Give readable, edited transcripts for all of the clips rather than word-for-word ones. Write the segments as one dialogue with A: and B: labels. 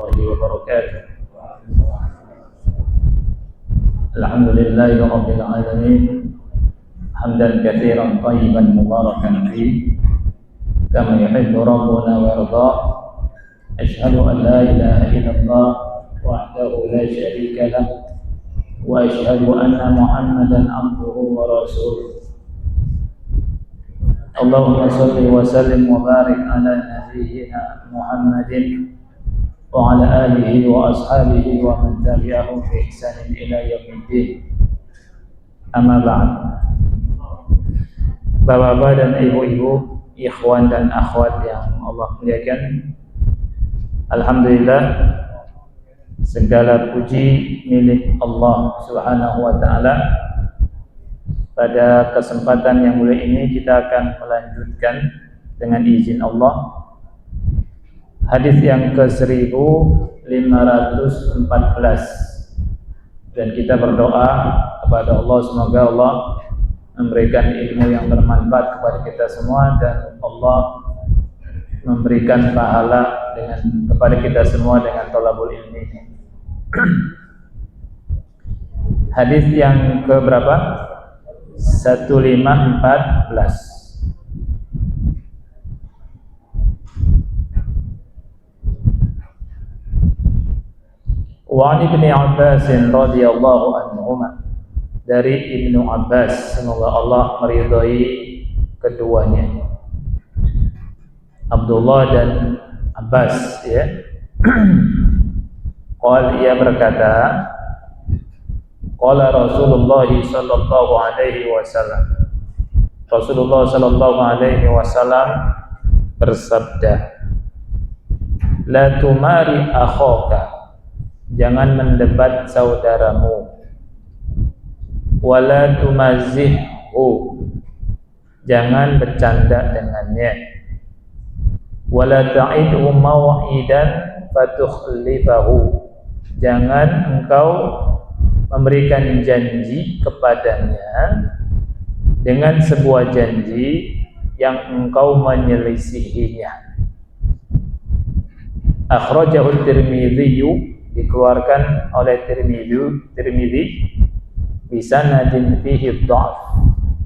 A: warahmatullahi wabarakatuh. Alhamdulillahirabbil alamin. Hamdan katsiran thayyiban mubarakan fi kama yuhibbu rabbuna wa yarda. Asyhadu an la ilaha illallah wahdahu la syarika lah wa asyhadu anna Muhammadan abduhu wa rasuluh. Allahumma shalli wa sallim wa barik ala nabiyyina Muhammadin wa ala alihi wa ashabihi wa man tabi'ahum bi ihsanin ila yaumiddin. Amma ba'd. Bapak-bapak dan ibu-ibu, ikhwan dan akhwat yang Allah muliakan, alhamdulillah segala puji milik Allah Subhanahu wa taala. Pada kesempatan yang mulia ini kita akan melanjutkan dengan izin Allah hadis yang ke-1514, dan kita berdoa kepada Allah semoga Allah memberikan ilmu yang bermanfaat kepada kita semua, dan Allah memberikan pahala kepada kita semua dengan thalabul ilmi. Hadis yang ke berapa? 1514. Wa an Ibnu Abbas radhiyallahu anhuma, dari Ibnu Abbas, semoga Allah meridhai keduanya, Abdullah dan Abbas, ya. Qala, ia berkata, qala Rasulullah sallallahu alaihi wasallam, Rasulullah sallallahu alaihi wasallam bersabda, la tumari akhaka, jangan mendebat saudaramu, wala tumazihhu, jangan bercanda dengannya, wala ta'idhu mau'idan fatukhlifahu, jangan engkau memberikan janji kepadanya dengan sebuah janji yang engkau menyelisihinya. Akhrajahu Tirmidzi, dikeluarkan oleh Tirmidzi bisanadin fihi dha'f,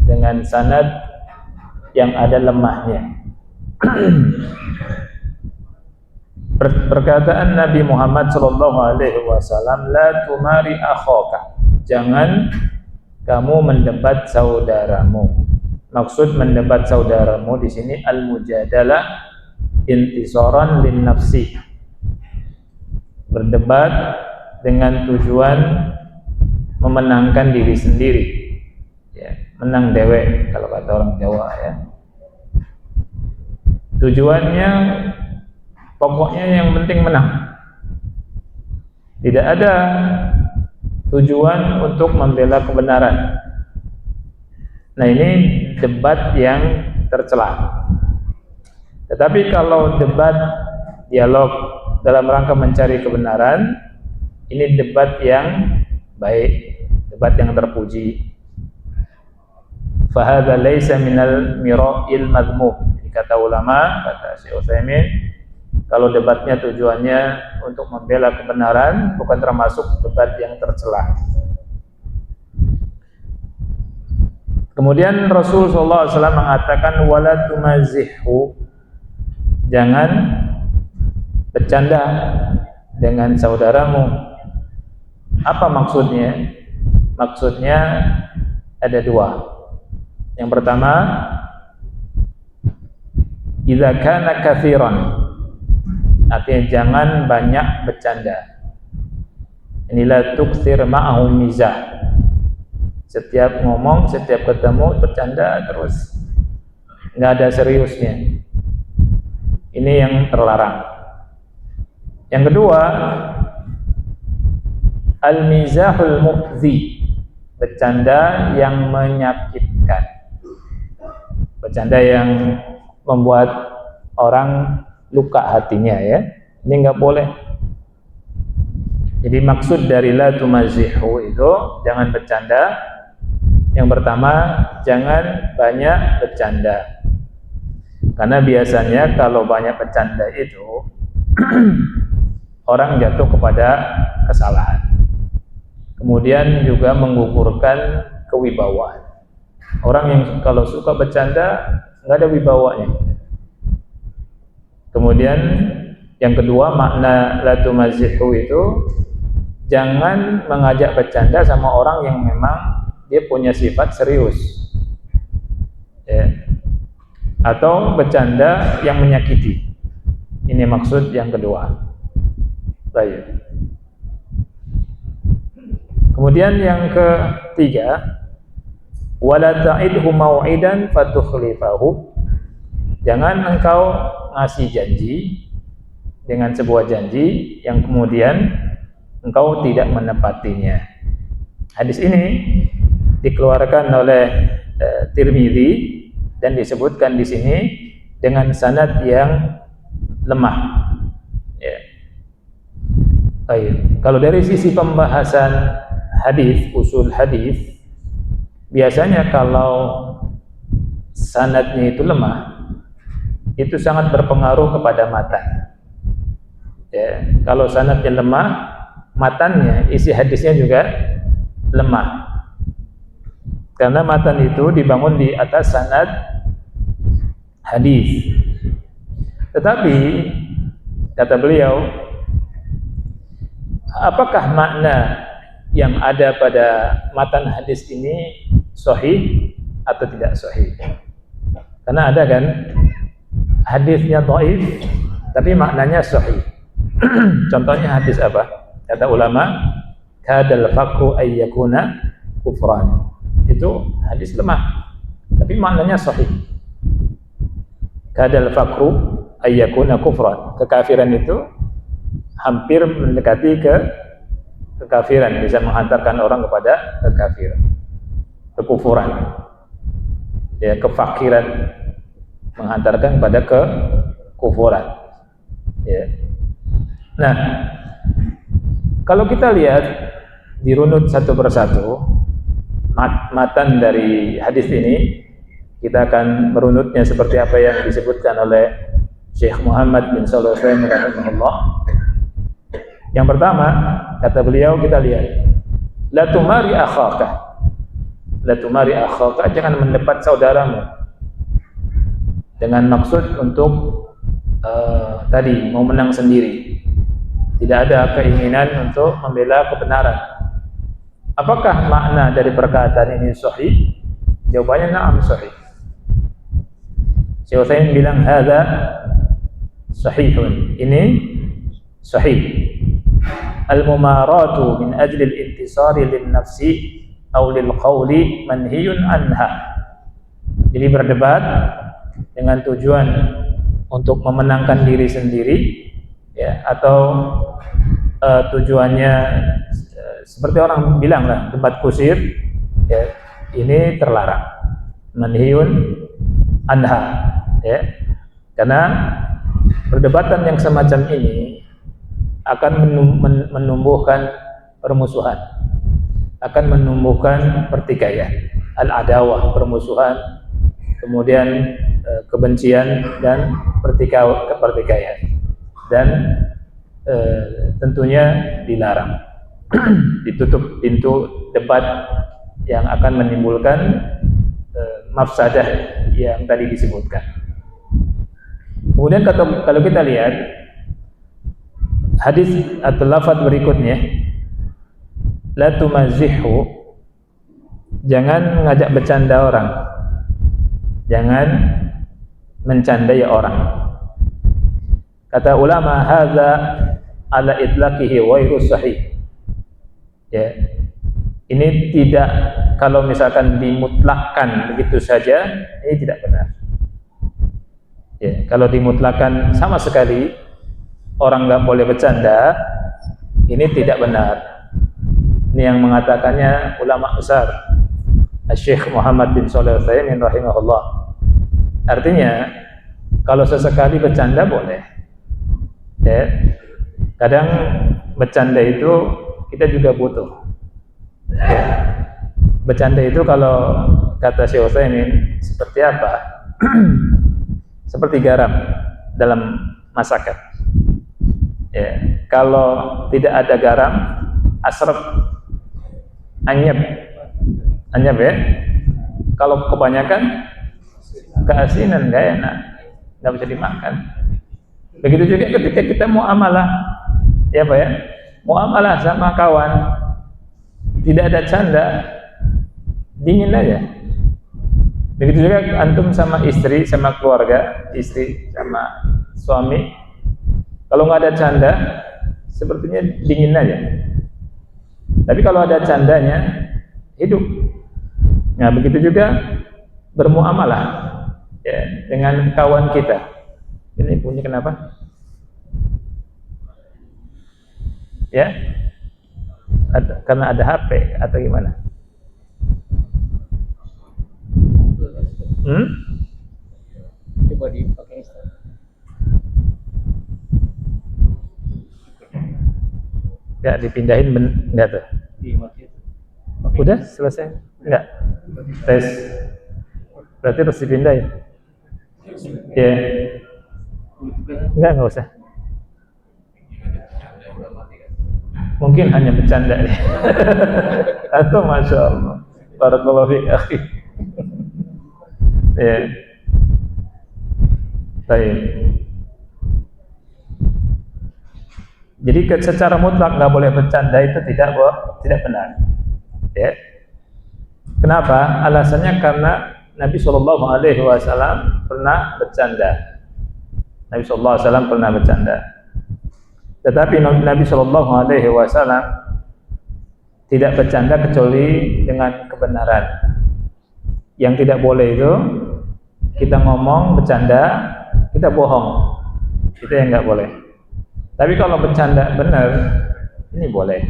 A: dengan sanad yang ada lemahnya. Perkataan Nabi Muhammad sallallahu alaihi wasallam, la tumari akhaka, jangan kamu mendebat saudaramu. Maksud mendebat saudaramu di sini al-mujadalah intisaran lin nafsi, berdebat dengan tujuan memenangkan diri sendiri, ya, menang dewek kalau kata orang Jawa, ya. Tujuannya pokoknya yang penting menang. Tidak ada tujuan untuk membela kebenaran. Nah, ini debat yang tercela. Tetapi kalau debat dialog dalam rangka mencari kebenaran, ini debat yang baik, debat yang terpuji. Fahadha laysa minal mira'il madhmum. Kata ulama, kata Syekh Utsaimin, kalau debatnya tujuannya untuk membela kebenaran, bukan termasuk debat yang tercela. Kemudian Rasulullah SAW mengatakan, wala tumazihhu, jangan bercanda dengan saudaramu. Apa maksudnya? Maksudnya ada dua. Yang pertama, idza kana katsiran, artinya jangan banyak bercanda. Inilah tuktsir ma'ahu mizah, setiap ngomong, setiap ketemu bercanda terus, nggak ada seriusnya. Ini yang terlarang. Yang kedua, al-mizahul mu'zi, bercanda yang menyakitkan, bercanda yang membuat orang luka hatinya, ya. Ini nggak boleh. Jadi maksud dari la tumazihu itu jangan bercanda. Yang pertama, jangan banyak bercanda. Karena biasanya kalau banyak bercanda itu orang jatuh kepada kesalahan. Kemudian juga mengukurkan kewibawaan. Orang yang kalau suka bercanda nggak ada wibawanya. Kemudian yang kedua, makna la tumazihu itu jangan mengajak bercanda sama orang yang memang dia punya sifat serius, ya. Atau bercanda yang menyakiti. Ini maksud yang kedua. Baik. Kemudian yang ketiga, wala ta'idhu mau'idan fatukhlifahu. Jangan engkau ngasih janji dengan sebuah janji yang kemudian engkau tidak menepatinya. Hadis ini dikeluarkan oleh Tirmidzi dan disebutkan di sini dengan sanad yang lemah. Ya. Baik. Kalau dari sisi pembahasan hadis, usul hadis, biasanya kalau sanadnya itu lemah, itu sangat berpengaruh kepada matan. Ya, kalau sanadnya lemah, matannya, isi hadisnya juga lemah. Karena matan itu dibangun di atas sanad hadis. Tetapi kata beliau, apakah makna yang ada pada matan hadis ini sahih atau tidak sahih? Karena ada kan hadisnya dhaif tapi maknanya sahih. Contohnya hadis apa? Kata ulama, kadal faqru ay yakuna kufran. Itu hadis lemah tapi maknanya sahih. Kadal faqru ay yakuna kufran. Kekafiran itu hampir mendekati kekafiran, bisa menghantarkan orang kepada kekafiran, kekufuran. Ya, kefakiran menghantarkan kepada kekufuran. Ya. Nah, kalau kita lihat dirunut satu persatu matan dari hadis ini, kita akan merunutnya seperti apa yang disebutkan oleh Syekh Muhammad bin Shalih Al-Utsaimin rahimahullah. Yang pertama, kata beliau, kita lihat, la tumari akhaka. La tumari akhaka, jangan mendebat saudaramu dengan maksud untuk tadi mau menang sendiri. Tidak ada keinginan untuk membela kebenaran. Apakah makna dari perkataan ini sahih? Jawabannya na'am sahih. Syekh Utsaimin bilang hadza sahihun. Ini sahih. Al-mumaratu min ajli al-intisari lin-nafsi aw lil-qawli manhiyun anha. Jadi berdebat dengan tujuan untuk memenangkan diri sendiri, ya, atau tujuannya seperti orang bilang lah, debat kusir, ya, ini terlarang, manhiyun anha, ya, karena perdebatan yang semacam ini akan menumbuhkan permusuhan, akan menumbuhkan pertikaian, al-adawah, permusuhan, kemudian kebencian dan pertikaian, dan tentunya dilarang. Ditutup pintu debat yang akan menimbulkan mafsadah yang tadi disebutkan. Kemudian kalau kita lihat hadis atau lafaz berikutnya, la tumazihu, jangan ngajak bercanda orang, jangan mencandai orang. Kata ulama, hadza ala itlaqihi ghairu sahih. Ya, ini tidak, kalau misalkan dimutlakkan begitu saja, ini tidak benar. Ya, kalau dimutlakkan sama sekali orang nggak boleh bercanda, ini tidak benar. Ini yang mengatakannya ulama besar, Syekh Muhammad bin Shalih Al-Utsaimin rahimahullah. Artinya, kalau sesekali bercanda boleh. Ya, kadang bercanda itu kita juga butuh. Ya. Bercanda itu kalau kata Syekh Utsaimin seperti apa? Seperti garam dalam masakan. Ya, kalau tidak ada garam, asrep, anyep ya. Kalau kebanyakan keasinan, nggak enak, nggak bisa dimakan. Begitu juga ketika kita muamalah, ya Pak ya, muamalah sama kawan, tidak ada canda, dingin aja. Begitu juga antum sama istri, sama keluarga, istri sama suami, kalau nggak ada canda, sepertinya dingin aja. Tapi kalau ada candanya, hidup. Nah, begitu juga bermuamalah ya, dengan kawan kita. Ini bunyi kenapa? Ya, karena ada HP atau gimana?
B: Coba dipakai.
A: Enggak dipindahin enggak tuh? Udah selesai? Enggak. Tes. Berarti harus dipindahin. Ya. Enggak usah. Mungkin hanya bercanda. Atau Masya Allah. Barakallahu fiik akhi. Ya. Baik. Jadi secara mutlak nggak boleh bercanda itu tidak benar. Ya. Kenapa? Alasannya karena Nabi Shallallahu Alaihi Wasallam pernah bercanda. Nabi Shallallahu Alaihi Wasallam pernah bercanda. Tetapi Nabi Shallallahu Alaihi Wasallam tidak bercanda kecuali dengan kebenaran. Yang tidak boleh itu kita ngomong bercanda, kita bohong. Itu yang nggak boleh. Tapi kalau bercanda benar, ini boleh.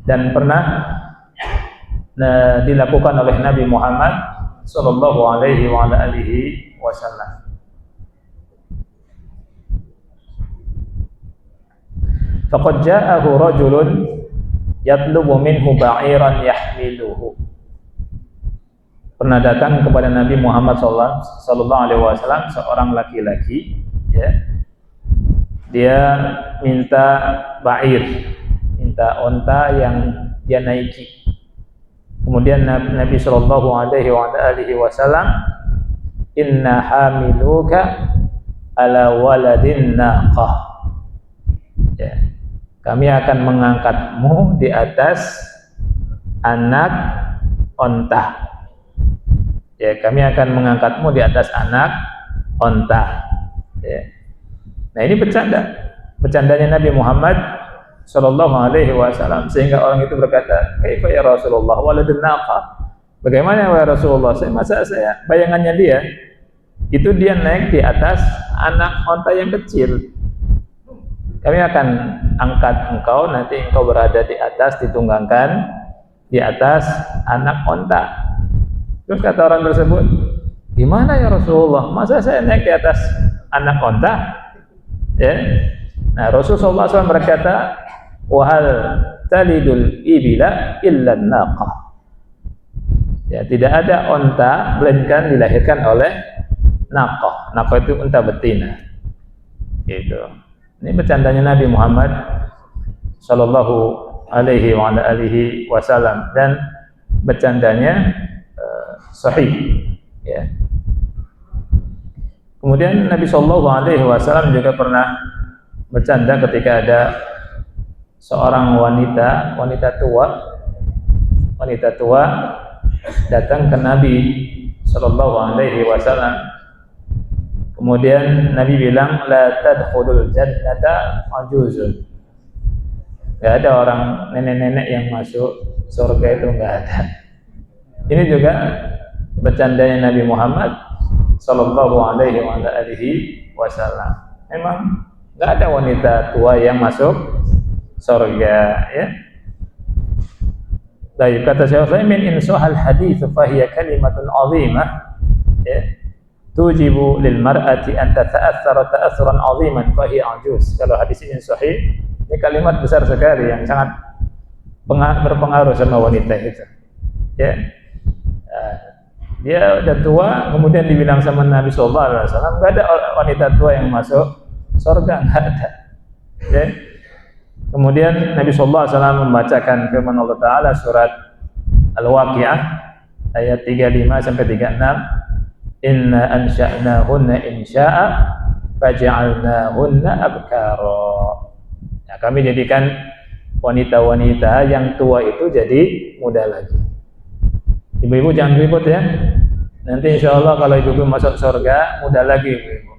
A: Dan pernah dilakukan oleh Nabi Muhammad Sallallahu Alaihi Wasallam. Faqad ja'ahu rajulun yatlubu minhu ba'iran yahmiluhu. Pernah datang kepada Nabi Muhammad Sallallahu Alaihi Wasallam seorang laki-laki, ya. Dia minta ba'ir, minta onta yang dia naiki. Kemudian Nabi Sallallahu Alaihi Wasallam, inna hamiluka ala waladin naqah. Ya, kami akan mengangkatmu di atas anak onta. Ya, kami akan mengangkatmu di atas anak onta. Ya. Nah, ini bercandanya Nabi Muhammad Sallallahu Alaihi Wasallam, sehingga orang itu berkata, "Kaifa ya Rasulullah waladun naqah?" Bagaimana ya Rasulullah? Masa saya bayangannya dia itu dia naik di atas anak onta yang kecil. Kami akan angkat engkau, nanti engkau berada di atas, ditunggangkan di atas anak onta. Terus kata orang tersebut, gimana ya Rasulullah? Masa saya naik di atas anak onta? Ya. Nah, Rasulullah SAW berkata, wahal talidul ibila illa naqah. Ya, tidak ada onta melainkan dilahirkan oleh naqah. Naqah itu unta betina. Gitu. Ini bercandanya Nabi Muhammad Sallallahu Alaihi Wasallam, dan bercandanya sahih. Ya. Kemudian Nabi Sallallahu Alaihi Wasallam juga pernah bercanda ketika ada seorang wanita tua datang ke Nabi Sallallahu Alaihi Wasallam. Kemudian Nabi bilang, la tadkhulul jannata ajuzun. Enggak ada orang nenek-nenek yang masuk surga, itu enggak ada. Ini juga bercandanya Nabi Muhammad Sallallahu Alaihi Wasallam. Memang enggak ada wanita tua yang masuk surga, ya. Baik, kata Syekh Utsaimin, in sahal hadits fa hiya kalimatun 'azimah, ya. Tujibu lil mar'ati an tata'athara ta'athuran 'aziman fa hiya ajuz. Kalau hadis ini sahih, ini kalimat besar sekali yang sangat berpengaruh sama wanita itu. Ya. Dia udah tua, kemudian dibilang sama Nabi sallallahu alaihi wasallam, enggak ada wanita tua yang masuk surga, enggak ada. Ya. Kemudian Nabi sallallahu alaihi wasallam membacakan firman Allah taala surat Al-Waqiah ayat 35 sampai 36, inna ansha'nahunna insya'a faj'alnahunna abkara. Nah, kami jadikan wanita-wanita yang tua itu jadi muda lagi. Ibu-ibu jangan ribut ya. Nanti insya Allah kalau ibu-ibu masuk surga muda lagi ibu-ibu.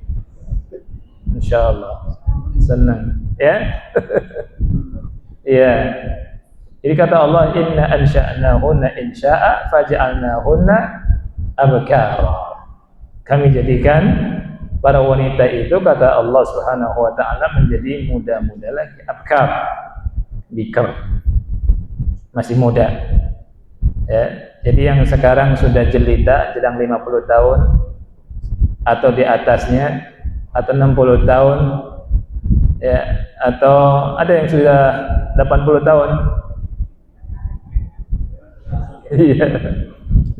A: Insya Allah senang ya. Iya. Jadi kata Allah, inna ansha'nahunna insya'a faj'alnahunna abkara. Kami jadikan para wanita itu, kata Allah Subhanahu wa taala, menjadi muda-muda lagi. Abkar, bikar, masih muda. Ya, jadi yang sekarang sudah jelita, sedang 50 tahun atau di atasnya, atau 60 tahun, ya, atau ada yang sudah 80 tahun. Iya.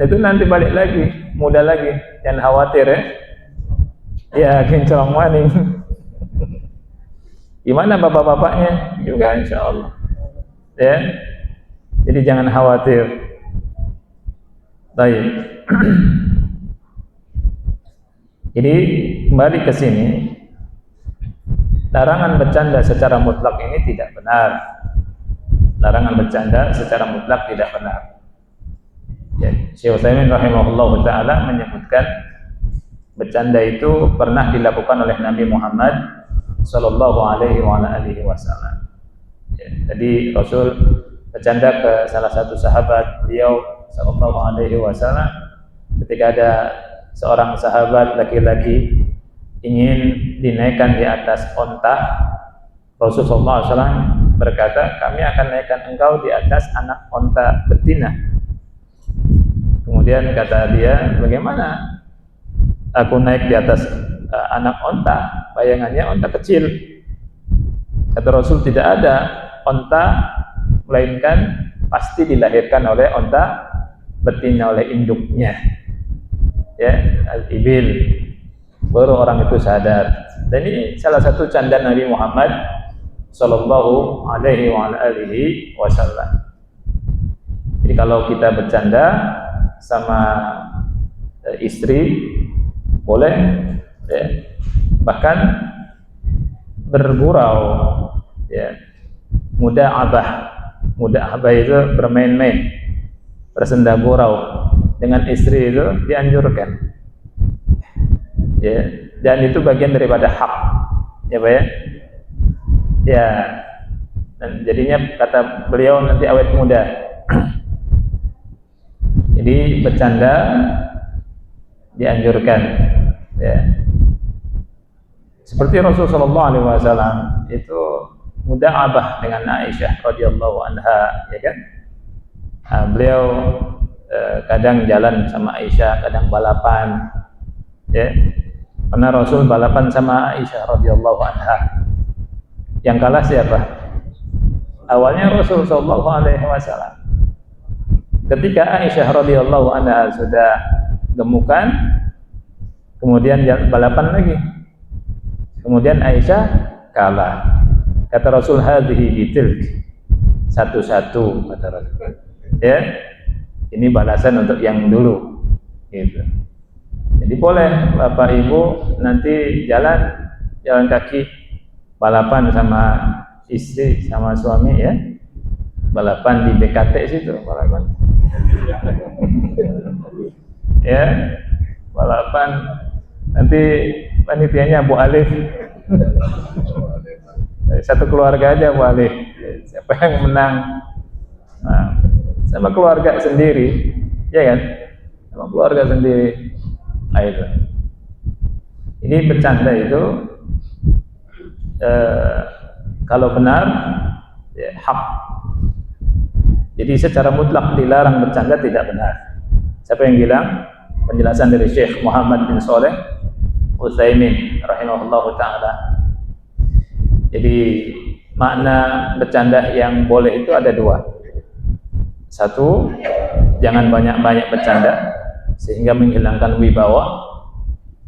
A: Itu nanti balik lagi, muda lagi, jangan khawatir ya. Ya, kinclong maning. Gimana bapak-bapaknya? Juga insya Allah. Ya. Jadi jangan khawatir. Baik. Jadi kembali ke sini, larangan bercanda secara mutlak ini tidak benar. Larangan bercanda secara mutlak tidak benar. Ya, Syekh Utsaimin rahimahullah taala menyebutkan bercanda itu pernah dilakukan oleh Nabi Muhammad sallallahu alaihi wasallam. Ya, jadi Rasul bercanda ke salah satu sahabat beliau sallallahu alaihi wasallam ketika ada seorang sahabat laki-laki ingin dinaikkan di atas onta. Rasulullah SAW berkata, kami akan naikkan engkau di atas anak onta betina. Kemudian kata dia, bagaimana aku naik di atas anak onta? Bayangannya onta kecil. Kata Rasul, tidak ada onta melainkan pasti dilahirkan oleh onta betina, oleh induknya. Ya, al-ibil. Baru orang itu sadar. Dan ini salah satu canda Nabi Muhammad sallallahu alaihi wasallam. Jadi kalau kita bercanda sama istri boleh, ya. Bahkan bergurau, ya. Muda abah itu bermain-main, bersenda gurau dengan istri itu dianjurkan. Ya, dan itu bagian daripada hak, ya Pak ya. Ya, dan jadinya kata beliau nanti awet muda. Jadi bercanda dianjurkan, ya. Seperti Rasulullah SAW itu muda'abah dengan Aisyah radhiyallahu anha, ya kan? Nah, beliau kadang jalan sama Aisyah, kadang balapan, ya. Karena Rasul balapan sama Aisyah radhiyallahu anha. Yang kalah siapa? Awalnya Rasul sallallahu alaihi wasallam. Ketika Aisyah radhiyallahu anha sudah gemukan, kemudian balapan lagi. Kemudian Aisyah kalah. Kata Rasul, hadhihi bitilk. Satu-satu kata Rasul. Ya. Ini balasan untuk yang dulu. Gitu. Jadi boleh Bapak Ibu nanti jalan kaki balapan sama istri sama suami, ya. Balapan di BKT situ balapan. Ya. Balapan nanti panitianya Bu Alif. Satu keluarga aja Bu Alif. Siapa yang menang? Nah, sama keluarga sendiri, ya kan? Sama keluarga sendiri. Nah, itu. Ini bercanda itu kalau benar ya, hak. Jadi secara mutlak dilarang bercanda tidak benar. Siapa yang bilang? Penjelasan dari Syekh Muhammad bin Shalih Utsaimin rahimahullahu taala. Jadi makna bercanda yang boleh itu ada dua. Satu, jangan banyak-banyak bercanda sehingga menghilangkan wibawa,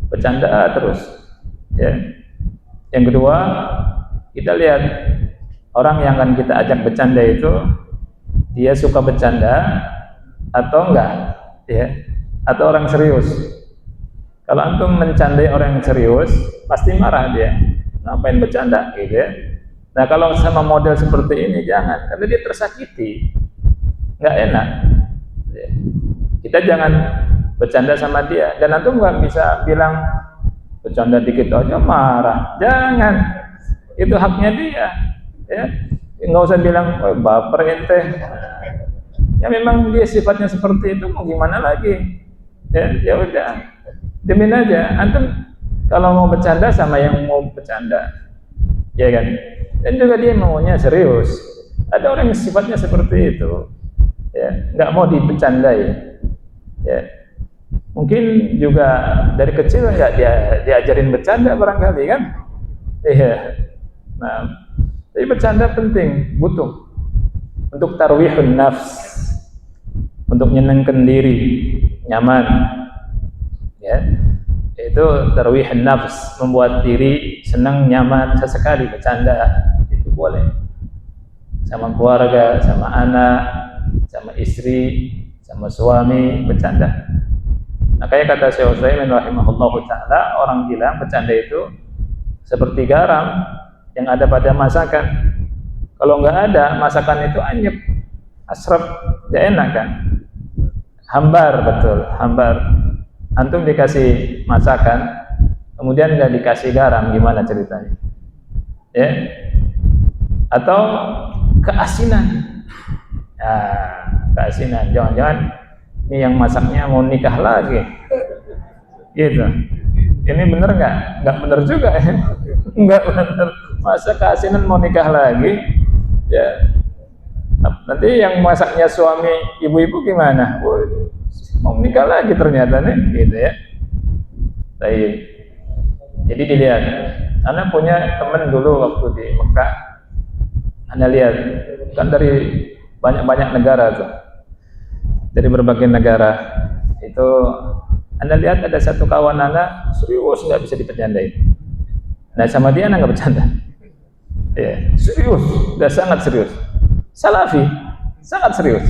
A: bercanda terus, ya. Yang kedua, kita lihat orang yang akan kita ajak bercanda itu, dia suka bercanda atau enggak, ya, atau orang serius. Kalau antum mencandai orang yang serius, pasti marah dia. Ngapain bercanda, gitu ya. Nah, kalau sama model seperti ini jangan, karena dia tersakiti, nggak enak. Ya. Kita jangan bercanda sama dia, dan antum nggak bisa bilang bercanda dikit aja marah. Jangan, itu haknya dia. Ya, nggak usah bilang, oh, baper ente. Ya memang dia sifatnya seperti itu, mau gimana lagi? Ya udah. Demin aja, antum kalau mau bercanda sama yang mau bercanda, ya kan? Dan juga dia maunya serius. Ada orang yang sifatnya seperti itu, ya, nggak mau dibercandai, ya. Mungkin juga dari kecil nggak diajarin bercanda barangkali kan? Iya. Nah, tapi bercanda penting, butuh untuk tarwihun nafs, untuk nyenengkan diri, nyaman. Ya, itu tarwih nafs, membuat diri senang, nyaman, sesekali bercanda, itu boleh sama keluarga, sama anak, sama istri, sama suami, bercanda. Makanya kata Syekh Utsaimin rahimahullahu taala, orang bilang bercanda itu seperti garam yang ada pada masakan. Kalau nggak ada, masakan itu anyep, asrep, tidak enak kan? Hambar, betul, hambar. Antum dikasih masakan, kemudian nggak dikasih garam, gimana ceritanya? Ya, atau keasinan. Keasinan. Jangan-jangan ini yang masaknya mau nikah lagi, gitu. Ini bener nggak? Nggak bener juga ya. Nggak bener. Masa keasinan mau nikah lagi? Ya. Nanti yang masaknya suami ibu-ibu gimana? Mau nikah lagi ternyata nih, gitu ya. Baik. Jadi dilihat. Anda punya teman dulu waktu di Mekah. Anda lihat, kan dari banyak-banyak negara tuh, dari berbagai negara. Itu Anda lihat ada satu kawan Anda serius nggak bisa dibercandain. Nah sama dia Anda nggak bercanda. Ya, serius, udah sangat serius. Salafi, sangat serius.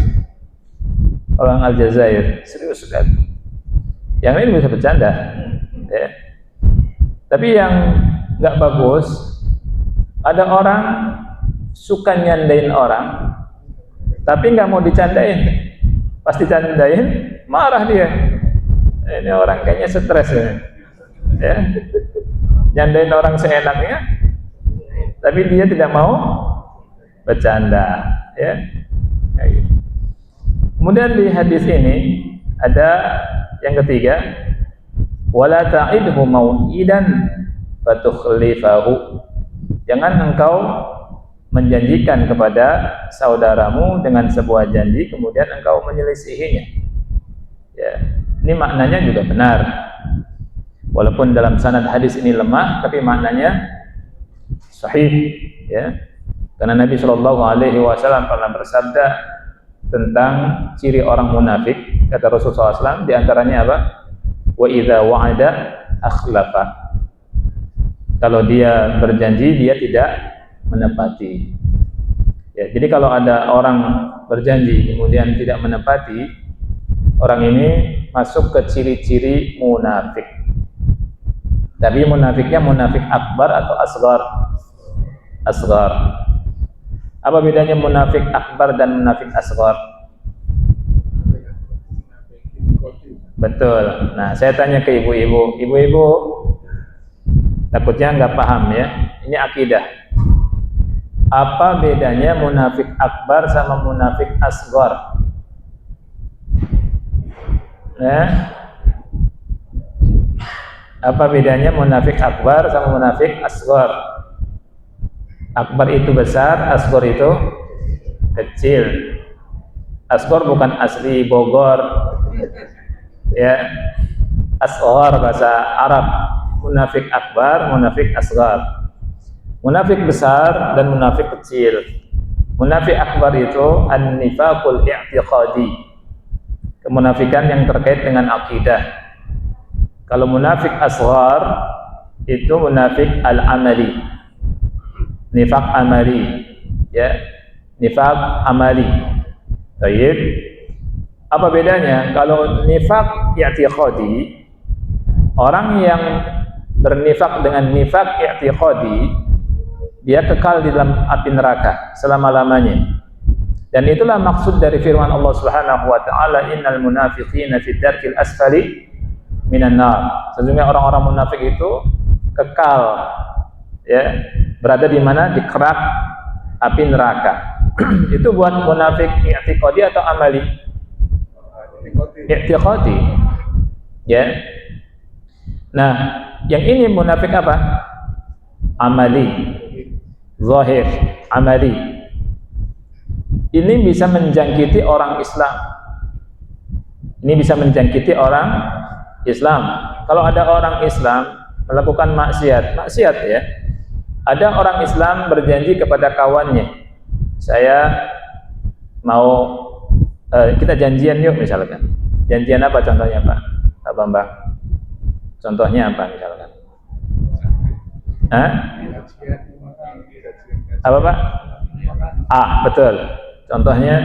A: Orang Aljazair serius sekali. Yang lain bisa bercanda, ya. Tapi yang nggak bagus, ada orang suka nyandain orang, tapi nggak mau dicandain. Pas dicandain, marah dia. Ini orang kayaknya stres ya. Nyandain orang seenaknya, tapi dia tidak mau bercanda, ya. Kemudian di hadis ini ada yang ketiga, wala ta'idhu mau'idan fatukhlifahu. Jangan engkau menjanjikan kepada saudaramu dengan sebuah janji kemudian engkau menyelisihinya. Ya, ini maknanya juga benar. Walaupun dalam sanad hadis ini lemah, tapi maknanya sahih, ya. Karena Nabi Shallallahu Alaihi Wasallam pernah bersabda tentang ciri orang munafik, kata Rasulullah SAW, diantaranya apa? Wa idza wa'ada akhlafa. Kalau dia berjanji, dia tidak menepati. Ya, jadi kalau ada orang berjanji kemudian tidak menepati, orang ini masuk ke ciri-ciri munafik. Tapi munafiknya munafik akbar atau asghar? Asghar. Apa bedanya munafik akbar dan munafik asghar? Betul. Nah, saya tanya ke ibu-ibu. Ibu-ibu takutnya nggak paham ya. Ini akidah. Apa bedanya munafik akbar sama munafik asghar? Ya. Apa bedanya munafik akbar sama munafik asghar? Akbar itu besar, asghar itu kecil. Asghar bukan asli Bogor, ya. Asghar bahasa Arab. Munafik akbar, munafik asghar. Munafik besar dan munafik kecil. Munafik akbar itu an-nifaqul i'tiqadi, kemunafikan yang terkait dengan akidah. Kalau munafik asghar itu munafik al-amali. nifaq amali, ya, nifaq amali. Baik. Apa bedanya? Kalau nifaq i'tiqadi, orang yang bernifaq dengan nifaq i'tiqadi, dia kekal di dalam api neraka selama-lamanya. Dan itulah maksud dari firman Allah Subhanahu wa taala, innal munafiqina fid darkil asfali minan nar. Sesungguhnya orang-orang munafik itu kekal, ya, berada di mana? Di kerak api neraka. Itu buat munafik i'tiqadi atau amali? I'tiqadi. Ya. Nah, yang ini munafik apa? Amali. Zahir, amali. Ini bisa menjangkiti orang Islam. Ini bisa menjangkiti orang Islam. Kalau ada orang Islam melakukan maksiat ya. Ada orang Islam berjanji kepada kawannya, saya mau kita janjian yuk misalkan. Janjian apa contohnya Pak? Pak Bambang. Contohnya apa misalkan? Hah? Apa Pak? Betul. Contohnya,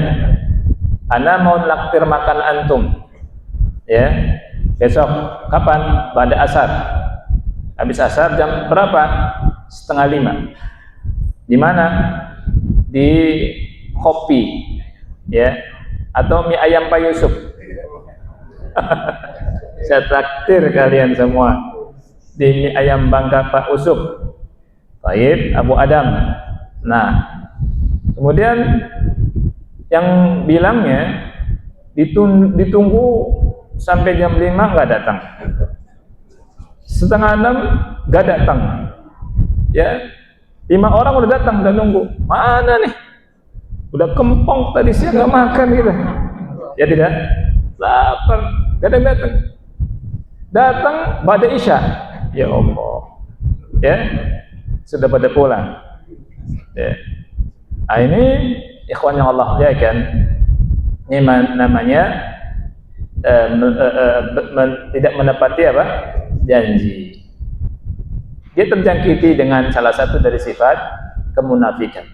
A: Anda mau naktir makan antum, ya, besok kapan? Pada asar. Habis asar jam berapa? 4:30. Di mana? Di Kopi, ya, atau mie ayam Pak Yusuf. Saya traktir kalian semua di mie ayam Bangka Pak Yusuf. Baik, Abu Adam. Nah, kemudian yang bilangnya ditunggu sampai jam 5 nggak datang, 5:30 nggak datang, ya, 5 orang udah datang, udah nunggu, mana nih, udah kempong tadi siang nggak makan gitu, ya tidak, lapar, nggak datang pada Isya, ya Allah, ya, sudah pada pulang, ya. Nah, ini ikhwan yang Allah muliakan, ini namanya tidak menepati apa? Janji. Dia terjangkiti dengan salah satu dari sifat kemunafikan.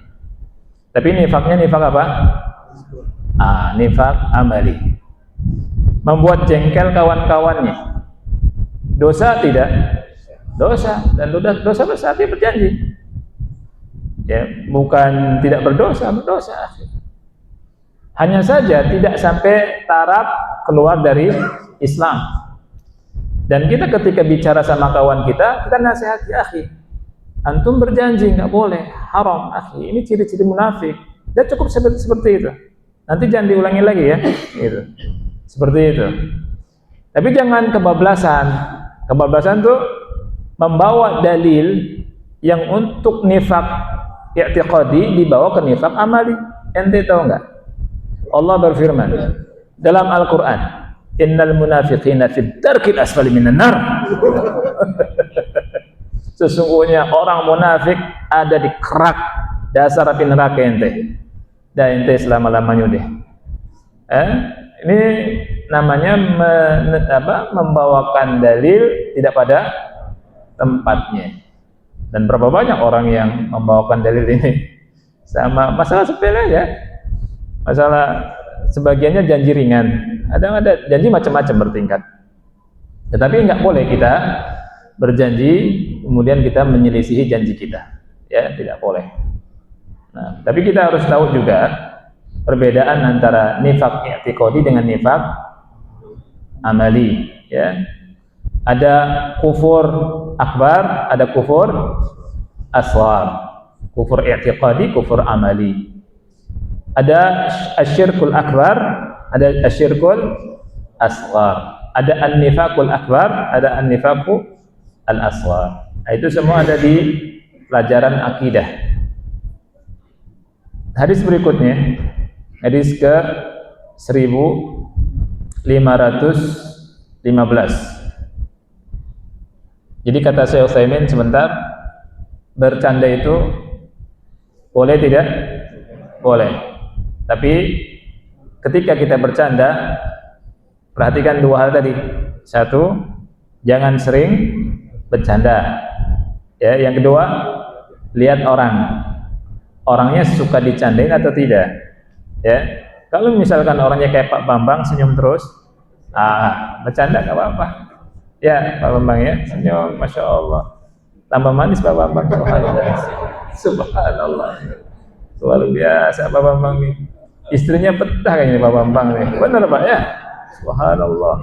A: Tapi nifaknya nifak apa? Nifak amali. Membuat jengkel kawan-kawannya. Dosa tidak? Dosa, dan dosa besar, dia berjanji. Ya, bukan tidak berdosa. Hanya saja tidak sampai taraf keluar dari Islam. Dan kita ketika bicara sama kawan kita nasihati, akhi, antum berjanji nggak boleh, haram, akhi. Ini ciri-ciri munafik. Dia cukup seperti itu. Nanti jangan diulangi lagi ya, gitu. Seperti itu. Tapi jangan kebablasan. Kebablasan tuh membawa dalil yang untuk nifak i'tiqadi dibawa ke nifak amali. Ente tahu enggak? Allah berfirman dalam Al-Qur'an, innal munafiqina fid darkil asfali minan nar. Sesungguhnya orang munafik ada di kerak dasar api neraka ente. Dan ente selama-lamanya deh. Ini namanya membawakan dalil tidak pada tempatnya. Dan berapa banyak orang yang membawakan dalil ini sama masalah sepele ya, masalah sebagiannya janji ringan, ada janji macam-macam bertingkat. Tetapi nggak boleh kita berjanji kemudian kita menyelisihi janji kita, ya, tidak boleh. Nah, tapi kita harus tahu juga perbedaan antara nifak i'tiqadi dengan nifak amali, ya. Ada kufur akbar, ada kufur asghar. Kufur i'tiqadi, kufur amali. Ada asyirkul akbar, ada asyirkul asghar. Ada an-nifaqul akbar, ada an-nifaqu al-asghar. Nah, itu semua ada di pelajaran akidah. Hadis berikutnya, hadis ke 1515. Jadi kata Syekh Utsaimin sebentar, bercanda itu boleh tidak? Boleh. Tapi ketika kita bercanda, perhatikan dua hal tadi. Satu, jangan sering bercanda. Ya, yang kedua, lihat orangnya suka dicandain atau tidak. Ya, kalau misalkan orangnya kayak Pak Bambang senyum terus, bercanda nggak apa-apa. Ya, Pak Bambang ya, senyum, masya Allah. Tambah manis Pak Bambang. Subhanallah. Luar biasa Pak Bambang nih. Istrinya betah kayaknya Pak Bambang nih. Benar Pak ya? Subhanallah.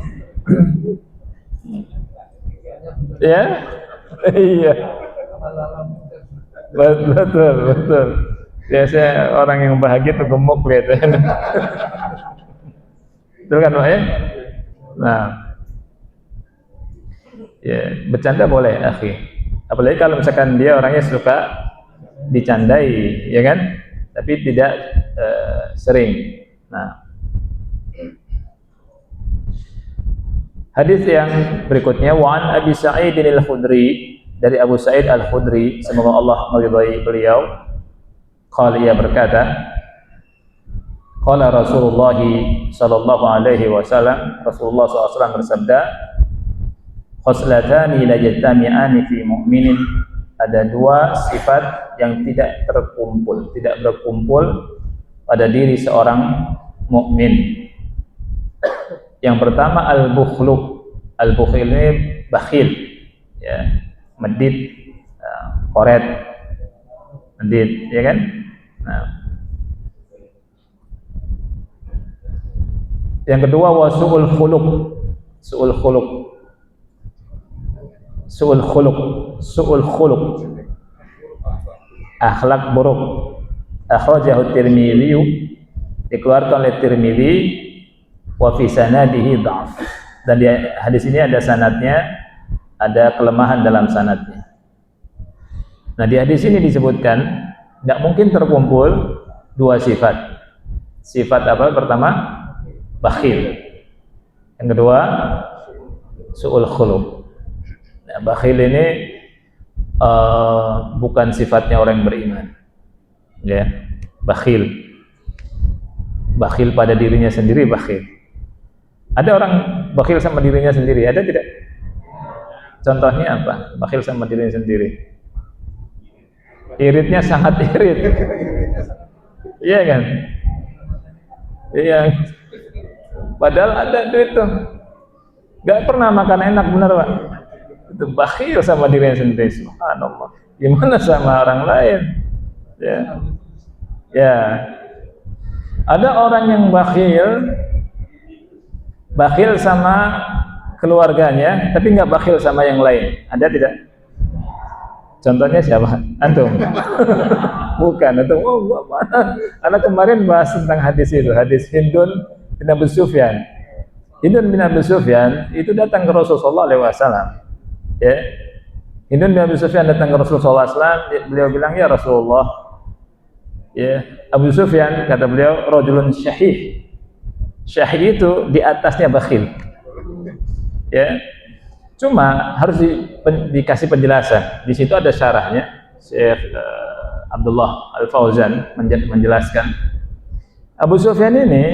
A: Ya? Iya. Betul. Biasanya orang yang bahagia tuh gemuk kelihatannya. Betul kan Pak ya? Nah, ya bercanda boleh, akhi. Apalagi kalau misalkan dia orangnya suka dicandai, ya kan? Tapi tidak sering. Nah, hadis yang berikutnya, wa an Abi Sa'id al-Khudri, dari Abu Sa'id al-Khudri, semoga Allah meridai beliau, qala, ia berkata, qala Rasulullah sallallahu alaihi wasallam, Rasulullah SAW bersabda, khoslatani la yajtami'ani fi mu'minin, ada dua sifat yang tidak berkumpul pada diri seorang mukmin. Yang pertama al-bukhlu. Al-bukhil ini bakhil, ya, medit, koret, medit, ya kan? Nah. Yang kedua wasu'ul khuluq. Su'ul khuluq, akhlak buruk. Akhrajahu Tirmidzi, dikeluarkan oleh Tirmidzi, wa fi sanadihi dha'f, dan di hadis ini ada sanadnya, ada kelemahan dalam sanadnya. Nah, di hadis ini disebutkan tidak mungkin terkumpul dua sifat. Sifat apa? Pertama, bakhil. Yang kedua, su'ul khuluq. Nah, bakhil ini bukan sifatnya orang yang beriman, ya. Bakhil pada dirinya sendiri, bakhil. Ada orang bakhil sama dirinya sendiri, ada tidak? Contohnya apa? Bakhil sama dirinya sendiri. Iritnya sangat irit, iya kan? Iya. Padahal ada duit tuh, gak pernah makan enak, benar Pak? Itu bakhil sama dirinya sendiri. Subhanallah. Gimana sama orang lain? Ya. Ada orang yang bakhil sama keluarganya, tapi nggak bakhil sama yang lain. Ada tidak? Contohnya siapa? Antum? Bukan. Antum? Oh, mana? Anak kemarin bahas tentang hadis itu, hadis Hindun bin Abi Sufyan. Hindun bin Abi Sufyan itu datang ke Rasulullah SAW. Ya, Hindun bin Abi Sufyan datang ke Rasulullah SAW. Beliau bilang, ya Rasulullah, ya, Abu Sufyan, kata beliau, rajulun syahih. Syahih itu di atasnya bakhil. Ya, cuma harus dikasih penjelasan. Di situ ada syarahnya. Syekh Abdullah Al-Fauzan menjelaskan, Abu Sufyan ini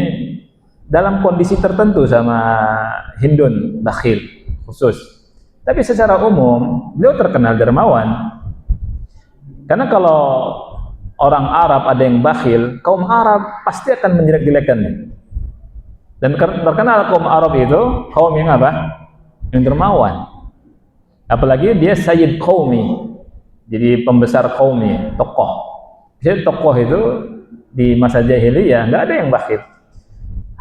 A: dalam kondisi tertentu sama Hindun, bakhil khusus. Tapi secara umum beliau terkenal dermawan. Karena kalau orang Arab ada yang bakhil, kaum Arab pasti akan menjelek-jelekannya. Dan terkenal kaum Arab itu kaum yang apa? Yang dermawan. Apalagi dia sayyid qaumi, jadi pembesar kaumnya, tokoh. Jadi tokoh itu di masa jahiliyah nggak ada yang bakhil.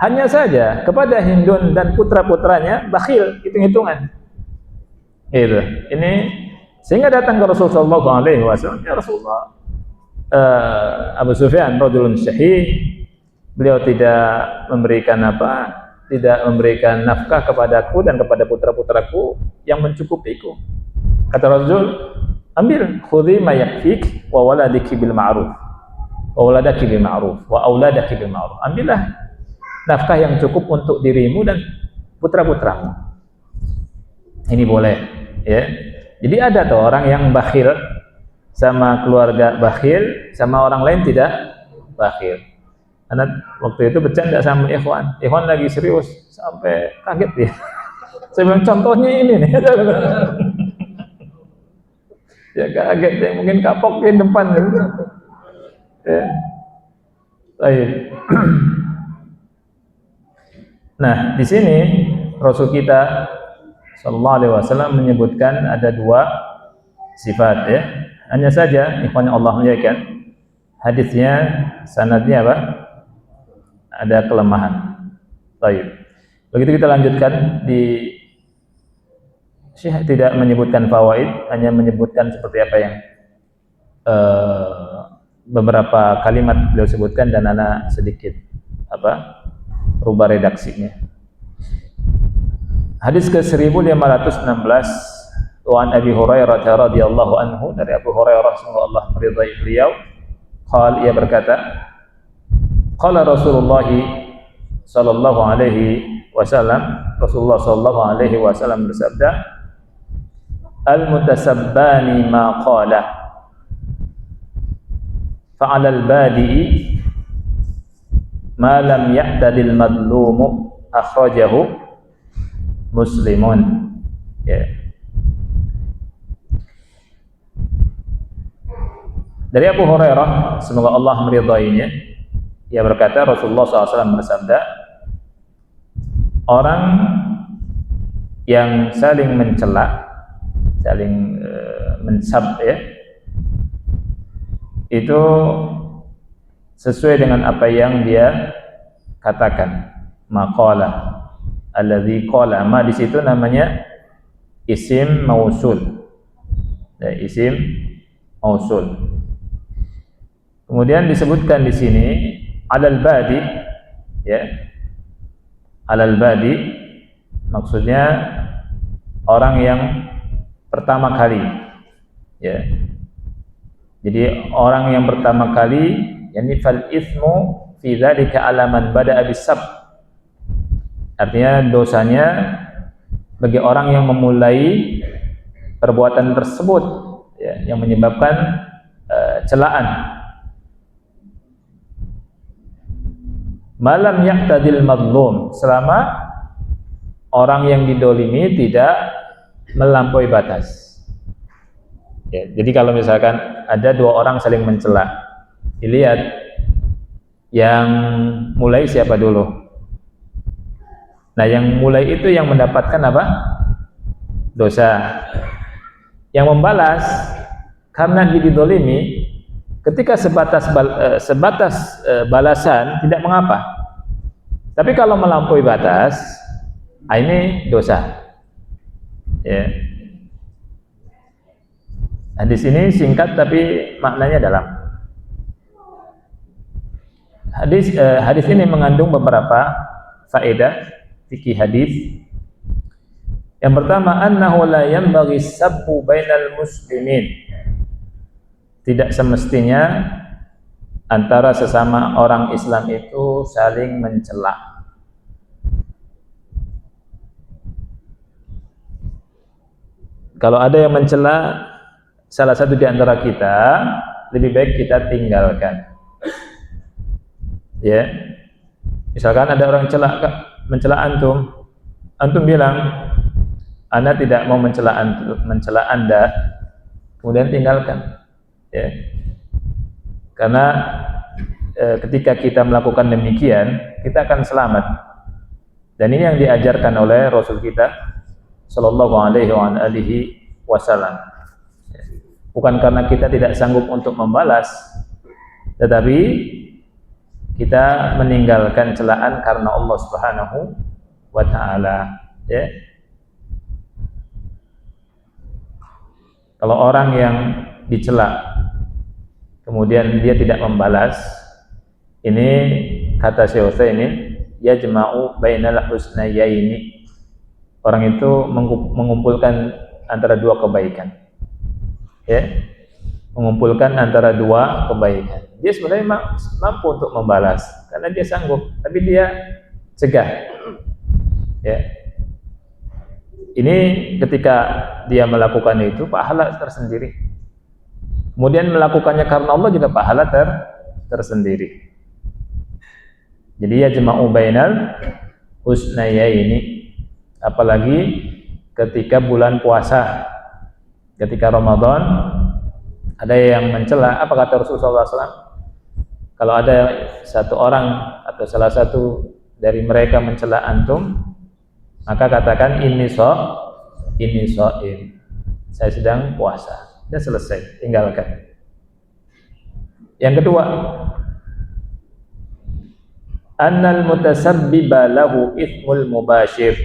A: Hanya saja kepada Hindun dan putra-putranya bakhil, hitung-hitungan. Itu. Ini sehingga datang ke Rasulullah SAW, ya Rasulullah, Abu Sufyan rajulun syahih, beliau tidak memberikan nafkah kepadaku dan kepada putra-putraku yang mencukupiku. Kata Rasul, ambil, khudhi ma yakfik wa waladiki bil ma'ruf wa waladaki bil ma'ruf wa auladaki bil ma'ruf. Ambillah nafkah yang cukup untuk dirimu dan putra-putramu. Ini boleh, ya. Jadi ada tuh orang yang bakhil sama keluarga, bakhil sama orang lain tidak bakhil. Karena waktu itu bercanda sama Ikhwan lagi serius sampai kaget dia. Saya bilang contohnya ini nih. Ya kaget ya, mungkin kapok di depan gitu. Ya. Baik. Nah, di sini Rasul kita Sallallahu Alaihi Wasallam menyebutkan ada dua sifat ya. Hanya saja, ikhwan Allah muliakan, hadisnya sanadnya apa? Ada kelemahan. Baik. Begitu kita lanjutkan di Syekh tidak menyebutkan fawaid, hanya menyebutkan seperti apa yang beberapa kalimat beliau sebutkan dan anak sedikit rubah redaksinya. Hadis ke 1516 Wan Abi Hurairah radhiyallahu anhu, dari Abu Hurairah semoga Allah meridai beliau, ia berkata, qala Rasulullah sallallahu alaihi wasallam, Rasulullah sallallahu alaihi wasallam bersabda, al-mutasabbani ma qala fa'ala al-badi'i ma lam ya'tadil madlumu akhrajahu Muslimun. Ya. Dari Abu Hurairah semoga Allah meridainya, ia berkata Rasulullah SAW bersabda, orang yang saling mencela, saling mensab ya, itu sesuai dengan apa yang dia katakan. Maqala alladzi qala, ma di situ namanya isim mausul. Ya, isim mausul. Kemudian disebutkan di sini alal badi ya. Alal badi maksudnya orang yang pertama kali ya. Jadi orang yang pertama kali, yakni fal itsmu fi dzalika alaman bada'a bisab. Artinya dosanya bagi orang yang memulai perbuatan tersebut ya, yang menyebabkan celaan. Malam yaqtadil madlum, selama orang yang didolimi tidak melampaui batas. Ya, jadi kalau misalkan ada dua orang saling mencela, dilihat yang mulai siapa dulu. Nah, yang mulai itu yang mendapatkan apa? Dosa. Yang membalas karena didolimi, ketika sebatas balasan tidak mengapa. Tapi kalau melampaui batas, ini dosa. Ya. Hadis ini singkat tapi maknanya dalam. Hadis ini mengandung beberapa faedah fikih hadis. Yang pertama, annahu la yanbaghi sabbu bainal muslimin. Tidak semestinya antara sesama orang Islam itu saling mencela. Kalau ada yang mencela salah satu di antara kita, lebih baik kita tinggalkan. Ya. Misalkan ada orang mencela antum bilang, Anda tidak mau mencela Anda, kemudian tinggalkan. Ya. Karena ketika kita melakukan demikian, kita akan selamat. Dan ini yang diajarkan oleh Rasul kita Sallallahu Alaihi Wasallam. Bukan karena kita tidak sanggup untuk membalas, tetapi kita meninggalkan celaan karena Allah Subhanahu wa Ta'ala. Ya. Kalau orang yang dicela kemudian dia tidak membalas, ini kata Syekh Utsaimin, yajma'u bainal husnayaini. Orang itu mengumpulkan antara dua kebaikan. Ya. Mengumpulkan antara dua kebaikan. Dia sebenarnya mampu untuk membalas karena dia sanggup, tapi dia cegah. Ya. Ini ketika dia melakukan itu pahala tersendiri. Kemudian melakukannya karena Allah juga pahala tersendiri. Jadi ya jama'u bainal husnayaini. Apalagi ketika bulan puasa, ketika Ramadan Ada yang mencela, apa kata Rasulullah SAW? Kalau ada satu orang atau salah satu dari mereka mencela antum, maka katakan ini so'im, saya sedang puasa. Sudah selesai, tinggalkan. Yang kedua, annal mutasabbiba lahu ithmul mubashir.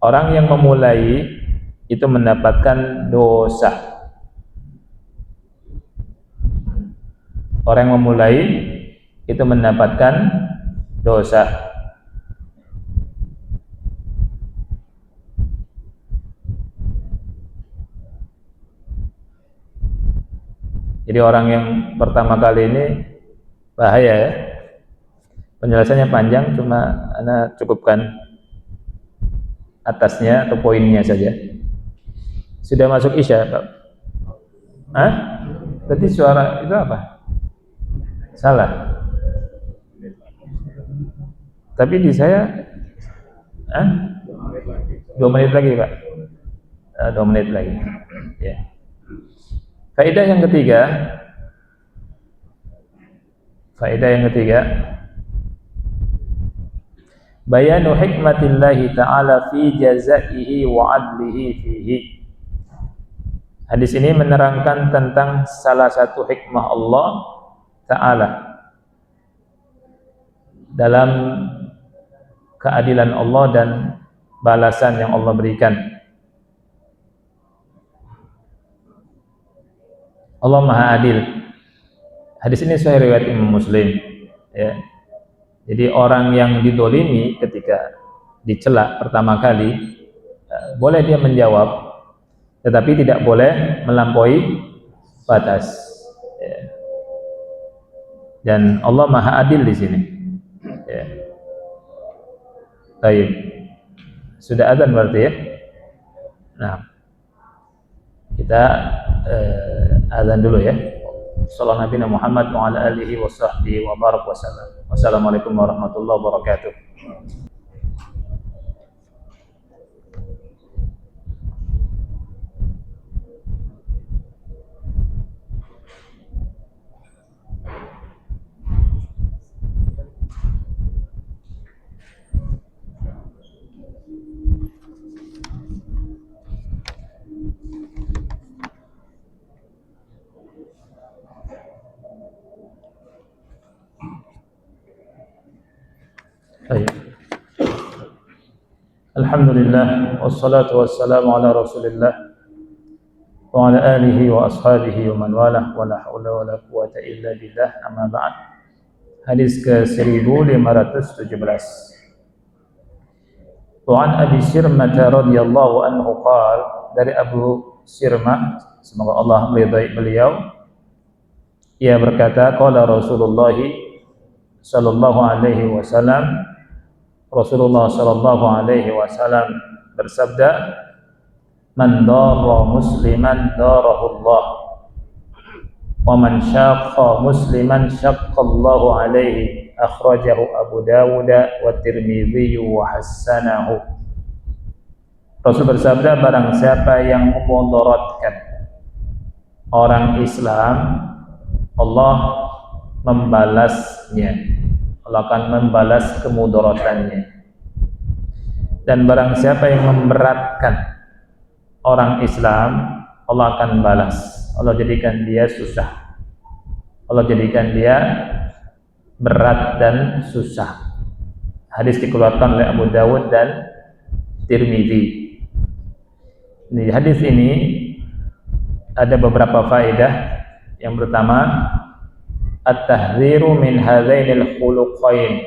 A: Orang yang memulai itu mendapatkan dosa. Orang yang memulai itu mendapatkan dosa. Jadi orang yang pertama kali ini bahaya ya. Penjelasannya panjang, cuma Anda cukupkan atasnya atau poinnya saja. Sudah masuk Isya, Pak? Hah? Berarti suara itu apa? Salah. Tapi di saya 2 menit lagi, Pak. 2 menit lagi. Ya. Faedah yang ketiga, bayanu hikmatillahi ta'ala fi jazaihi wa adlihi fihi. Hadis ini menerangkan tentang salah satu hikmah Allah Ta'ala dalam keadilan Allah dan balasan yang Allah berikan. Allah Maha Adil. Hadis ini sahih riwayat Imam Muslim. Ya. Jadi orang yang didolimi ketika dicela pertama kali, boleh dia menjawab, tetapi tidak boleh melampaui batas. Ya. Dan Allah Maha Adil di sini. Ya. Baik. Sudah azan berarti ya. Nah, kita azan dulu ya. Sallallahu Nabi Muhammad wa ala alihi wa sahbihi wa barak wa sallam. Wassalamualaikum warahmatullahi wabarakatuh. Alhamdulillah wassalatu wassalamu ala Rasulillah wa ala alihi wa ashabihi wa man walah wa la haula wa la quwata illa billah, amma ba'd. Hadis ke-1517. Wa an Abi Sirmah radhiyallahu anhu qala, dari Abu Sirmah, semoga Allah meridai beliau, ia berkata, qala Rasulullah sallallahu alaihi wasallam, Rasulullah sallallahu alaihi wasallam bersabda, man darra musliman darahullah wa man syaqqa musliman syaqqallahu alaihi, akhrajahu Abu Dawud wa Tirmidzi wa hassanahu. Rasul bersabda, barang siapa yang memudaratkan orang Islam, Allah membalasnya. Allah akan membalas kemudaratannya. Dan barang siapa yang memberatkan orang Islam, Allah akan balas. Allah jadikan dia susah. Allah jadikan dia berat dan susah. Hadis dikeluarkan oleh Abu Dawud dan Tirmidzi. Di hadis ini ada beberapa faedah. Yang pertama, at-tahdziru min hadzainil khuluqain.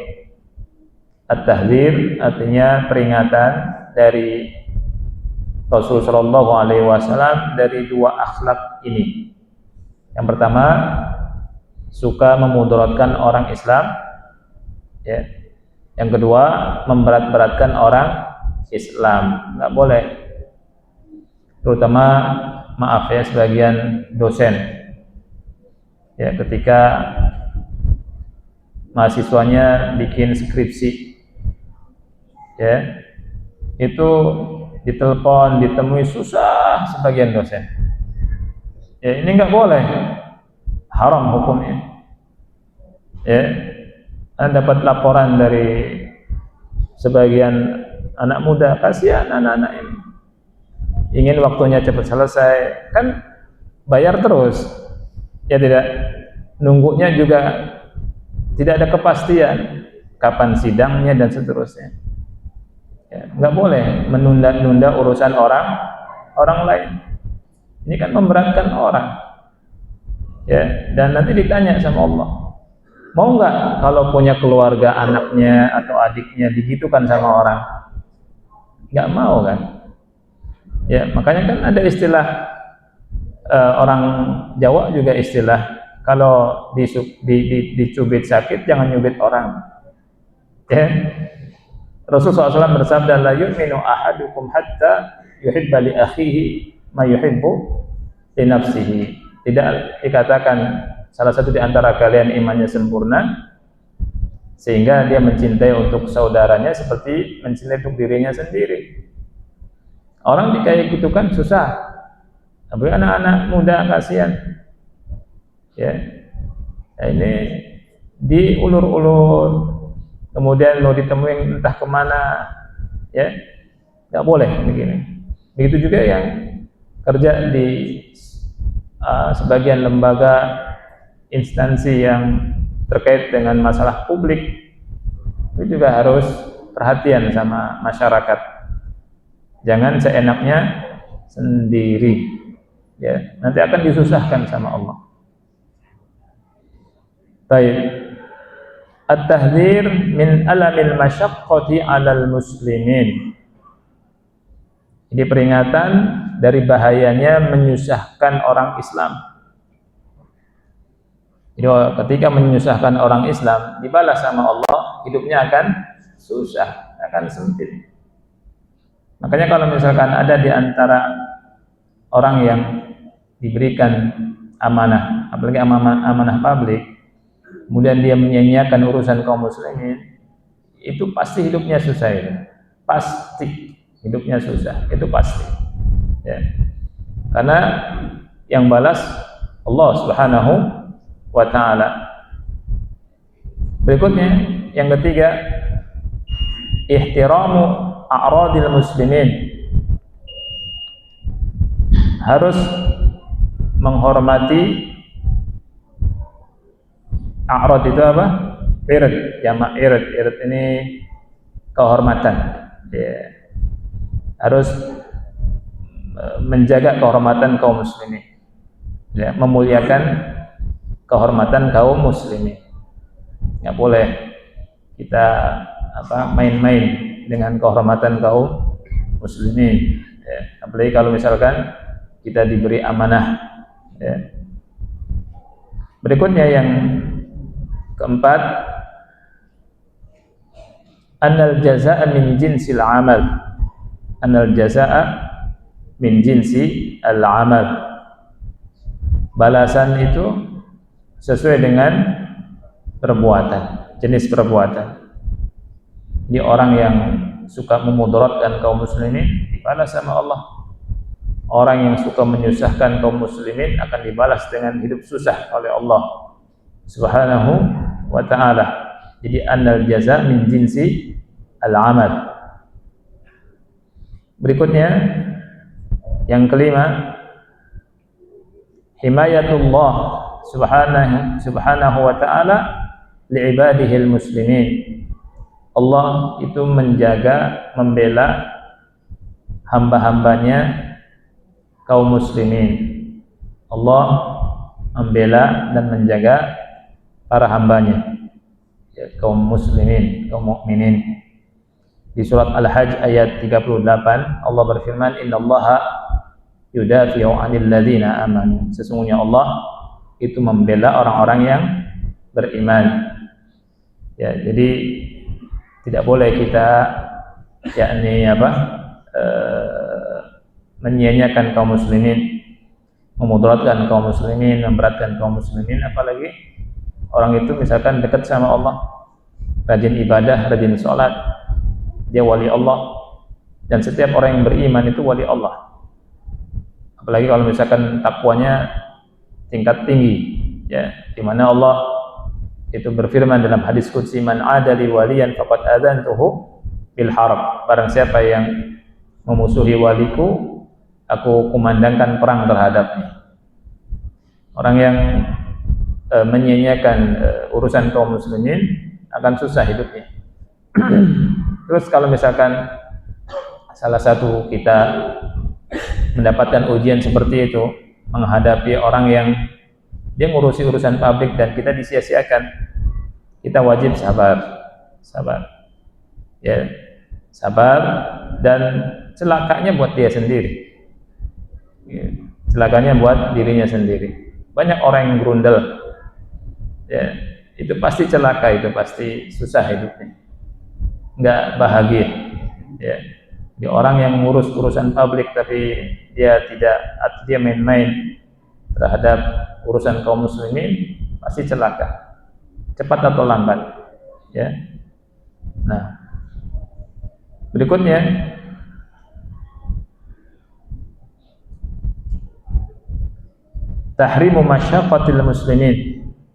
A: At-tahdzir artinya peringatan dari Rasul sallallahu alaihi wasallam dari dua akhlak ini. Yang pertama, suka memudaratkan orang Islam, ya. Yang kedua, memberat-beratkan orang Islam. Enggak boleh. Terutama, maaf ya, sebagian dosen, ya, ketika mahasiswanya bikin skripsi, ya, itu ditelepon, ditemui susah sebagian dosen. Ya, ini nggak boleh, haram hukumnya. Ya, Anda dapat laporan dari sebagian anak muda, kasihan anak-anak ini, ingin waktunya cepat selesai, kan bayar terus, ya tidak, nunggunya juga tidak ada kepastian kapan sidangnya dan seterusnya. Ya, nggak boleh menunda-nunda urusan orang lain. Ini kan memberatkan orang. Ya, dan nanti ditanya sama Allah, mau nggak kalau punya keluarga, anaknya atau adiknya digitukan sama orang? Nggak mau kan? Ya, makanya kan ada istilah orang Jawa juga istilah, kalau dicubit sakit jangan nyubit orang. Ya, Rasulullah SAW bersabda, la yu'minu ahadukum hatta yuhibba li akhihi ma yuhibbu li nafsihi. Tidak dikatakan salah satu di antara kalian imannya sempurna sehingga dia mencintai untuk saudaranya seperti mencintai untuk dirinya sendiri. Orang kayak gitu kan susah. Tapi anak-anak muda kasihan. Ya. Nah, ini diulur-ulur, kemudian mau ditemuin entah kemana, ya, nggak boleh begini. Begitu juga yang kerja di sebagian lembaga instansi yang terkait dengan masalah publik, itu juga harus perhatian sama masyarakat. Jangan seenaknya sendiri, ya, nanti akan disusahkan sama Allah. Baik. At-tahdzir min alamil masyaqqati 'alal muslimin. Ini peringatan dari bahayanya menyusahkan orang Islam. Jadi ketika menyusahkan orang Islam, dibalas sama Allah, hidupnya akan susah, akan sempit. Makanya kalau misalkan ada di antara orang yang diberikan amanah, apalagi amanah publik, kemudian dia menyia-nyiakan urusan kaum muslimin, itu pasti hidupnya susah itu. Pasti hidupnya susah, itu pasti. Ya. Karena yang balas Allah Subhanahu wa ta'ala. Berikutnya, yang ketiga, ihtiramu a'radil muslimin. Harus menghormati. A'rad itu apa? Ird, jamak ird. Ird ini kehormatan. Ya. Harus menjaga kehormatan kaum muslimin. Ya, memuliakan kehormatan kaum muslimin. Nggak boleh kita main-main dengan kehormatan kaum muslimin. Ya. Apalagi kalau misalkan kita diberi amanah. Ya. Berikutnya yang keempat, annal jazaa'a min jinsil amal. Annal jazaa'a min jinsi al-amal. Balasan itu sesuai dengan perbuatan, jenis perbuatan. Jadi orang yang suka memudaratkan kaum muslimin dibalas sama Allah. Orang yang suka menyusahkan kaum muslimin akan dibalas dengan hidup susah oleh Allah Subhanahu wa ta'ala. Jadi annal jaza min jinsi al-amal. Berikutnya yang kelima, himayatullah subhanahu wa ta'ala li'ibadihil muslimin. Allah itu menjaga, membela hamba-hambanya kaum muslimin. Allah membela dan menjaga para hambanya, ya, kaum muslimin, kaum mukminin. Di surat Al-Hajj ayat 38 Allah berfirman, innallaha yudafi'u 'anil ladzina amanu. Sesungguhnya Allah itu membela orang-orang yang beriman. Ya, jadi tidak boleh kita menyia-nyiakan kaum muslimin, memudaratkan kaum muslimin, memberatkan kaum muslimin, apalagi orang itu misalkan dekat sama Allah, rajin ibadah, rajin sholat, dia wali Allah, dan setiap orang yang beriman itu wali Allah. Apalagi kalau misalkan takwanya tingkat tinggi, ya, di mana Allah itu berfirman dalam hadis qudsi, man adali waliyan faqad adzantuhu bil harb. Barang siapa yang memusuhi waliku, aku kumandangkan perang terhadapnya. Orang yang menyanyiakan urusan kaum muslimin akan susah hidupnya. Terus kalau misalkan salah satu kita mendapatkan ujian seperti itu, menghadapi orang yang dia ngurusi urusan pabrik dan kita disia-siakan, kita wajib sabar, ya, sabar, dan celakanya buat dia sendiri, ya, celakanya buat dirinya sendiri. Banyak orang yang grundel, ya, itu pasti celaka, itu pasti susah hidupnya, nggak bahagia, ya. Di orang yang ngurus urusan publik tapi dia main-main terhadap urusan kaum muslimin, pasti celaka, cepat atau lambat, ya. Nah, berikutnya tahrimu masyaqqatil muslimin.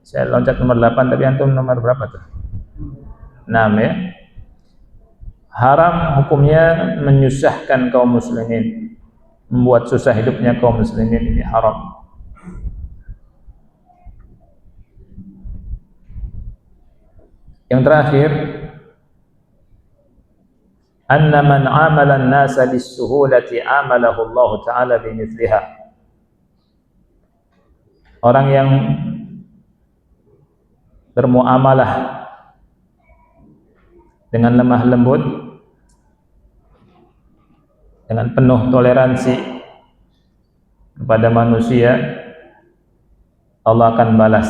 A: Saya loncat nomor 8, tapi antum nomor berapa tuh? 6, ya. Haram hukumnya menyusahkan kaum muslimin, membuat susah hidupnya kaum muslimin, ini haram. Yang terakhir, anna man amala an-nasa bis-suhulati amalahu Allah Ta'ala bimithliha. Orang yang bermuamalah dengan lemah lembut, dengan penuh toleransi kepada manusia, Allah akan balas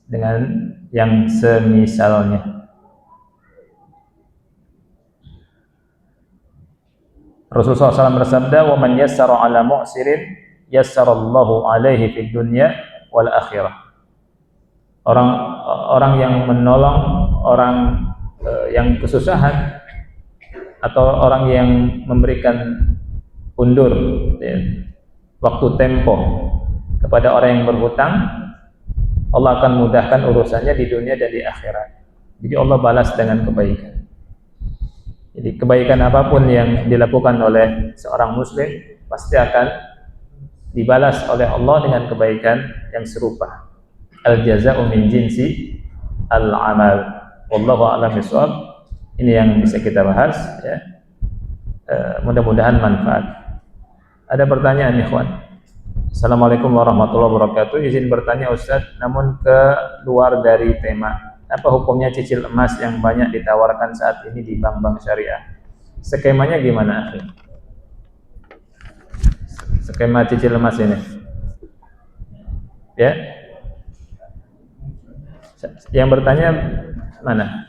A: dengan yang semisalnya. Rasulullah SAW bersabda, "Wa man yassara 'ala mu'sirin yassarallahu 'alaihi fid dunya wal akhirah." Orang yang menolong orang yang kesusahan, atau orang yang memberikan undur, ya, waktu tempo kepada orang yang berhutang, Allah akan mudahkan urusannya di dunia dan di akhirat. Jadi Allah balas dengan kebaikan. Jadi kebaikan apapun yang dilakukan oleh seorang muslim pasti akan dibalas oleh Allah dengan kebaikan yang serupa. Al-jaza'u min jinsi al-amal. Wallahu a'lam bishawab. Ini yang bisa kita bahas, ya. Mudah-mudahan manfaat. Ada pertanyaan, ikhwan? Assalamualaikum warahmatullahi wabarakatuh. Izin bertanya Ustaz, namun keluar dari tema. Apa hukumnya cicil emas yang banyak ditawarkan saat ini di bank-bank syariah? Skemanya gimana, akhi? Skema cicil emas ini, ya? Yang bertanya mana?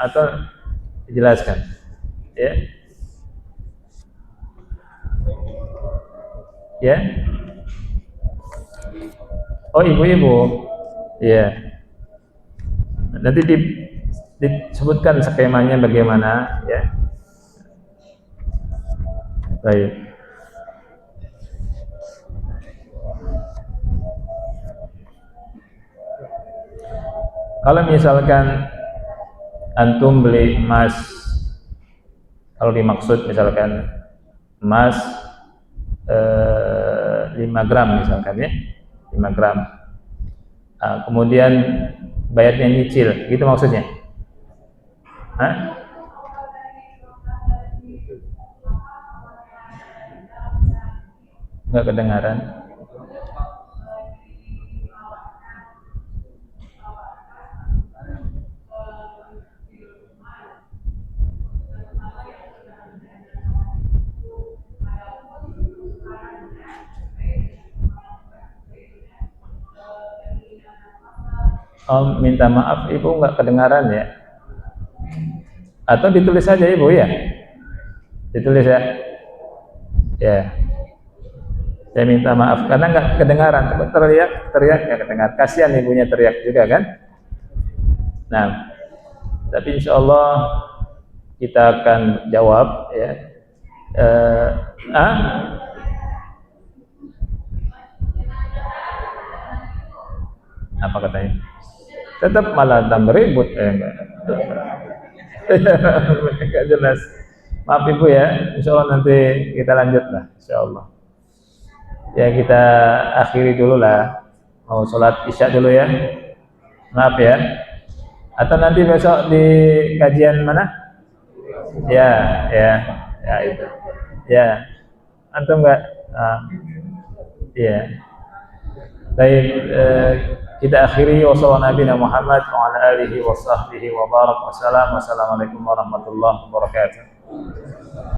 A: Atau dijelaskan, ya? Ya? Oh, ibu-ibu, ya. Nanti disebutkan skemanya bagaimana, ya. Baik. Kalau misalkan antum beli emas, kalau dimaksud misalkan emas 5 gram misalkan, ya, 5 gram, kemudian bayarnya nyicil, gitu maksudnya? Hah? Nggak kedengaran. Oh, minta maaf ibu, nggak kedengaran, ya? Atau ditulis saja ibu, ya? Ditulis, ya? Ya. Saya minta maaf karena nggak kedengaran. Teriak nggak kedengaran. Kasihan ibunya teriak juga, kan? Nah, tapi insya Allah kita akan jawab, ya. Apa katanya? Tetap malah tambah ribut. Enggak. Enggak jelas. Maaf Ibu ya, insya Allah nanti kita lanjut lah, insya Allah. Ya kita akhiri dulu lah. Mau sholat isya dulu ya. Maaf ya. Atau nanti besok di kajian mana? Ya, ya itu. Ya, antum enggak? Ya. Baik, kita akhiri wassalamualaikum warahmatullahi Muhammad wa ala alihi wa sahbihi wa barak wa salam. Wassalamualaikum warahmatullahi wabarakatuh.